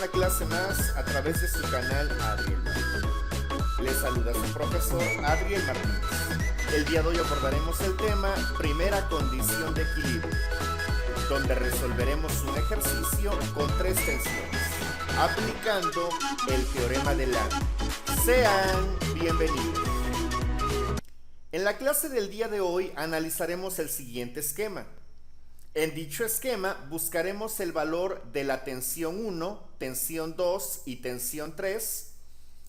una clase más a través de su canal Adriel Martínez. Les saluda su profesor Adriel Martínez. El día de hoy abordaremos el tema Primera condición de equilibrio, donde resolveremos un ejercicio con 3 tensiones, aplicando el teorema de Lamy. Sean bienvenidos. En la clase del día de hoy analizaremos el siguiente esquema. En dicho esquema buscaremos el valor de la tensión 1, tensión 2 y tensión 3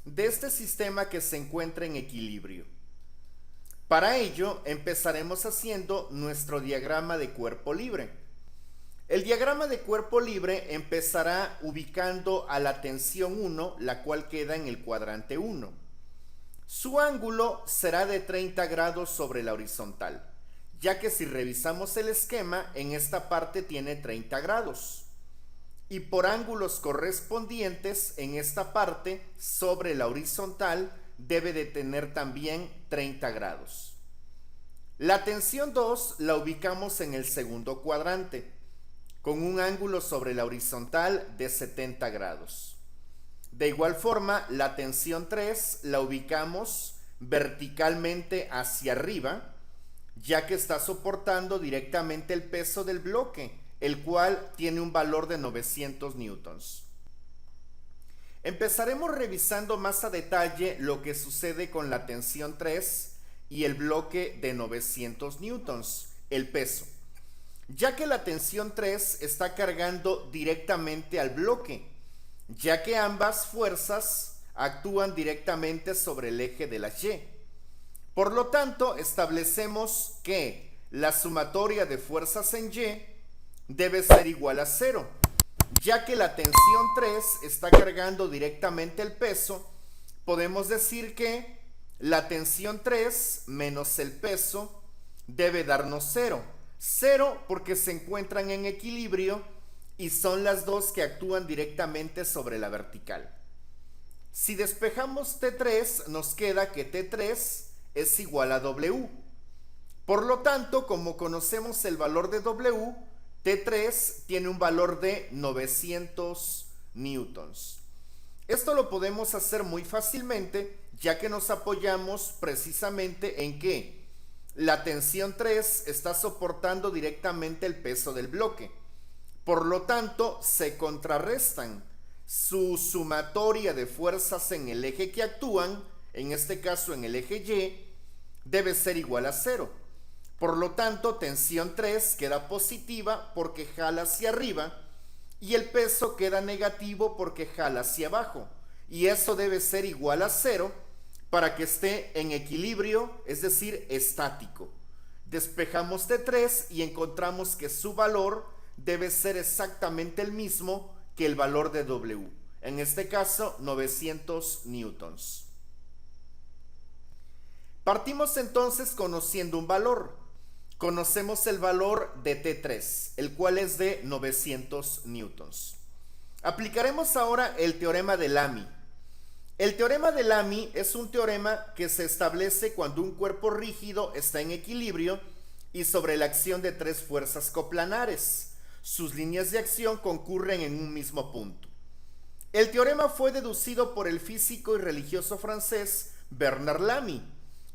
de este sistema que se encuentra en equilibrio. Para ello empezaremos haciendo nuestro diagrama de cuerpo libre. El diagrama de cuerpo libre empezará ubicando a la tensión 1, la cual queda en el cuadrante 1. Su ángulo será de 30 grados sobre la horizontal, ya que si revisamos el esquema, en esta parte tiene 30 grados. Y por ángulos correspondientes, en esta parte, sobre la horizontal, debe de tener también 30 grados. La tensión 2 la ubicamos en el segundo cuadrante, con un ángulo sobre la horizontal de 70 grados. De igual forma, la tensión 3 la ubicamos verticalmente hacia arriba, ya que está soportando directamente el peso del bloque, el cual tiene un valor de 900 newtons. Empezaremos revisando más a detalle lo que sucede con la tensión 3 y el bloque de 900 newtons, el peso, ya que la tensión 3 está cargando directamente al bloque, ya que ambas fuerzas actúan directamente sobre el eje de la Y. Por lo tanto, establecemos que la sumatoria de fuerzas en Y debe ser igual a 0, ya que la tensión 3 está cargando directamente el peso. Podemos decir que la tensión 3 menos el peso debe darnos 0. 0 porque se encuentran en equilibrio y son las dos que actúan directamente sobre la vertical. Si despejamos T3, nos queda que T3 es igual a W. Por lo tanto, como conocemos el valor de W, T3 tiene un valor de 900 newtons. Esto lo podemos hacer muy fácilmente, ya que nos apoyamos precisamente en que la tensión 3 está soportando directamente el peso del bloque. Por lo tanto, se contrarrestan. Su sumatoria de fuerzas en el eje que actúan, en este caso en el eje Y, debe ser igual a 0. Por lo tanto, tensión 3 queda positiva porque jala hacia arriba y el peso queda negativo porque jala hacia abajo. Y eso debe ser igual a 0 para que esté en equilibrio, es decir, estático. Despejamos T3 y encontramos que su valor debe ser exactamente el mismo que el valor de W, en este caso 900 newtons. Partimos entonces conociendo un valor. Conocemos el valor de T3, el cual es de 900 newtons. Aplicaremos ahora el teorema de Lamy. El teorema de Lamy es un teorema que se establece cuando un cuerpo rígido está en equilibrio y sobre la acción de 3 fuerzas coplanares. Sus líneas de acción concurren en un mismo punto. El teorema fue deducido por el físico y religioso francés Bernard Lamy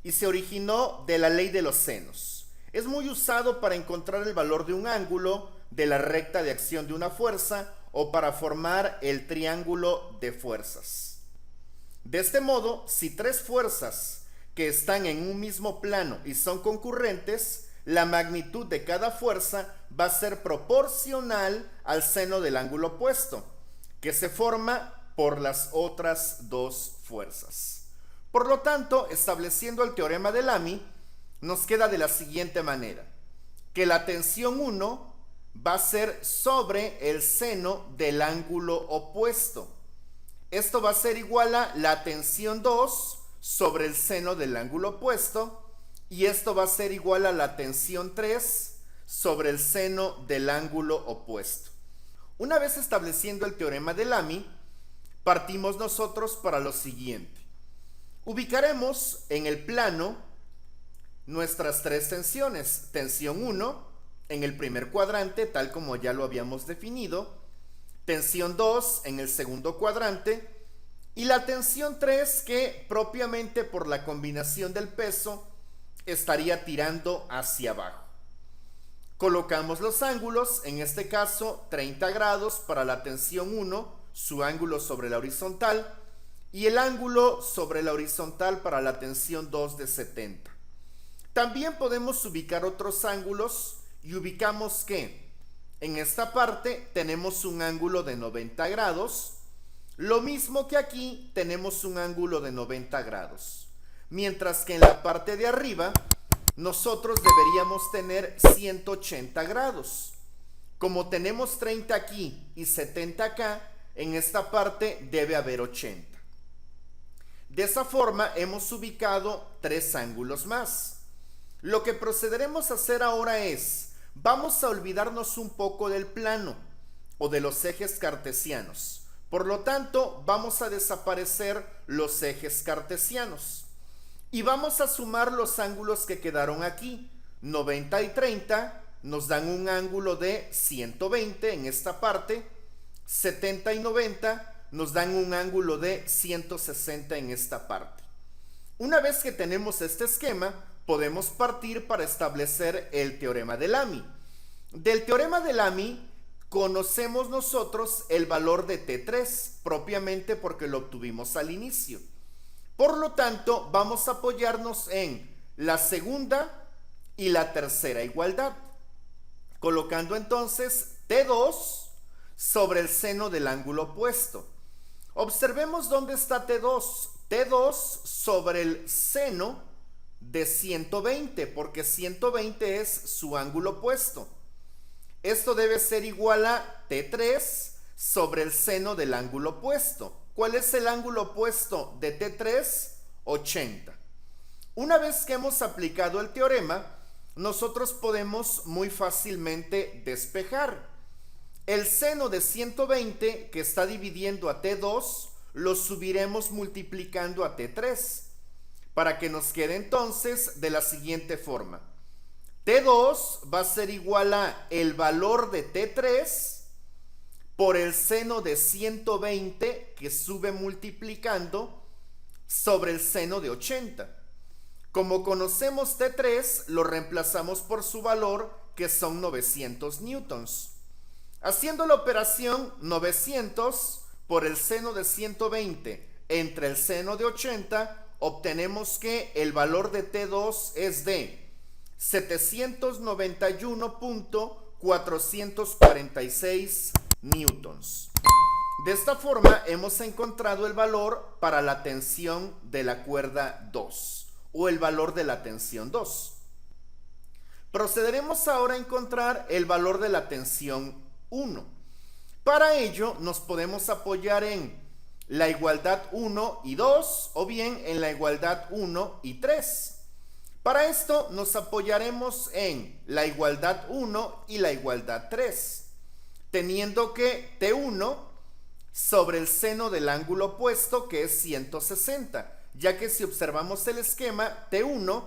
y se originó de la ley de los senos. Es muy usado para encontrar el valor de un ángulo, de la recta de acción de una fuerza o para formar el triángulo de fuerzas. De este modo, si 3 fuerzas que están en un mismo plano y son concurrentes, la magnitud de cada fuerza va a ser proporcional al seno del ángulo opuesto, que se forma por las otras 2 fuerzas. Por lo tanto, estableciendo el teorema de Lamy, nos queda de la siguiente manera, que la tensión 1 va a ser sobre el seno del ángulo opuesto. Esto va a ser igual a la tensión 2 sobre el seno del ángulo opuesto, y esto va a ser igual a la tensión 3 sobre el seno del ángulo opuesto. Una vez estableciendo el teorema de Lamy, partimos nosotros para lo siguiente. Ubicaremos en el plano nuestras 3 tensiones. Tensión 1 en el primer cuadrante, tal como ya lo habíamos definido. tensión 2 en el segundo cuadrante y la tensión 3 que propiamente por la combinación del peso estaría tirando hacia abajo. Colocamos los ángulos, en este caso 30 grados para la tensión 1, su ángulo sobre la horizontal, y el ángulo sobre la horizontal para la tensión 2 de 70. También podemos ubicar otros ángulos y ubicamos que en esta parte tenemos un ángulo de 90 grados, lo mismo que aquí tenemos un ángulo de 90 grados, mientras que en la parte de arriba nosotros deberíamos tener 180 grados. Como tenemos 30 aquí y 70 acá, en esta parte debe haber 80. De esa forma hemos ubicado 3 ángulos más. Lo que procederemos a hacer ahora es, vamos a olvidarnos un poco del plano o de los ejes cartesianos. Por lo tanto, vamos a desaparecer los ejes cartesianos. Y vamos a sumar los ángulos que quedaron aquí. 90 y 30 nos dan un ángulo de 120 en esta parte. 70 y 90 nos dan un ángulo de 160 en esta parte. Una vez que tenemos este esquema, podemos partir para establecer el teorema de Lamy. Del teorema de Lamy conocemos nosotros el valor de T3, propiamente porque lo obtuvimos al inicio. Por lo tanto, vamos a apoyarnos en la segunda y la tercera igualdad, colocando entonces T2 sobre el seno del ángulo opuesto. Observemos dónde está T2. T2 sobre el seno de 120, porque 120 es su ángulo opuesto. Esto debe ser igual a T3 sobre el seno del ángulo opuesto. ¿Cuál es el ángulo opuesto de T3? 80. Una vez que hemos aplicado el teorema, nosotros podemos muy fácilmente despejar. El seno de 120 que está dividiendo a T2 lo subiremos multiplicando a T3 para que nos quede entonces de la siguiente forma. T2 va a ser igual a el valor de T3 por el seno de 120 que sube multiplicando sobre el seno de 80. Como conocemos T3, lo reemplazamos por su valor, que son 900 newtons. Haciendo la operación 900 por el seno de 120 entre el seno de 80, obtenemos que el valor de T2 es de 791.446 newtons. De esta forma hemos encontrado el valor para la tensión de la cuerda 2 o el valor de la tensión 2. Procederemos ahora a encontrar el valor de la tensión 1. Para ello nos podemos apoyar en la igualdad 1 y 2 o bien en la igualdad 1 y 3. Para esto nos apoyaremos en la igualdad 1 y la igualdad 3, teniendo que T1 sobre el seno del ángulo opuesto, que es 160, ya que si observamos el esquema, T1,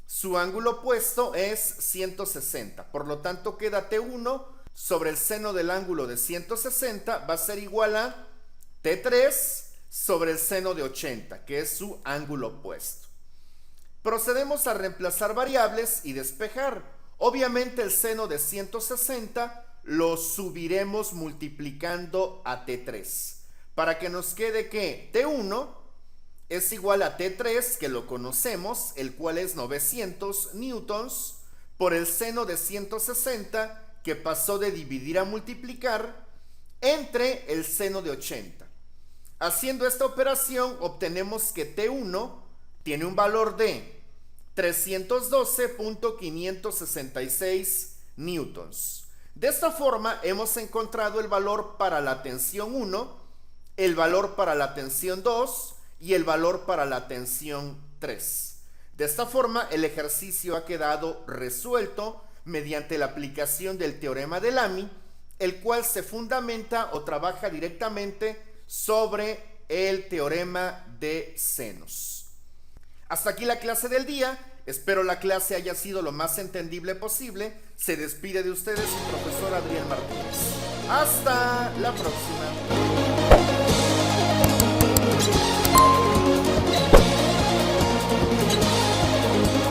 su ángulo opuesto es 160, por lo tanto queda T1 sobre el seno del ángulo de 160, va a ser igual a T3 sobre el seno de 80, que es su ángulo opuesto. Procedemos a reemplazar variables y despejar. Obviamente el seno de 160 lo subiremos multiplicando a T3 para que nos quede que T1 es igual a T3, que lo conocemos, el cual es 900 newtons por el seno de 160, que pasó de dividir a multiplicar, entre el seno de 80. Haciendo esta operación obtenemos que T1 tiene un valor de 312.566 newtons. De esta forma hemos encontrado el valor para la tensión 1, el valor para la tensión 2 y el valor para la tensión 3. De esta forma el ejercicio ha quedado resuelto mediante la aplicación del teorema de Lamy, el cual se fundamenta o trabaja directamente sobre el teorema de senos. Hasta aquí la clase del día. Espero la clase haya sido lo más entendible posible. Se despide de ustedes su profesor Adrián Martínez. Hasta la próxima.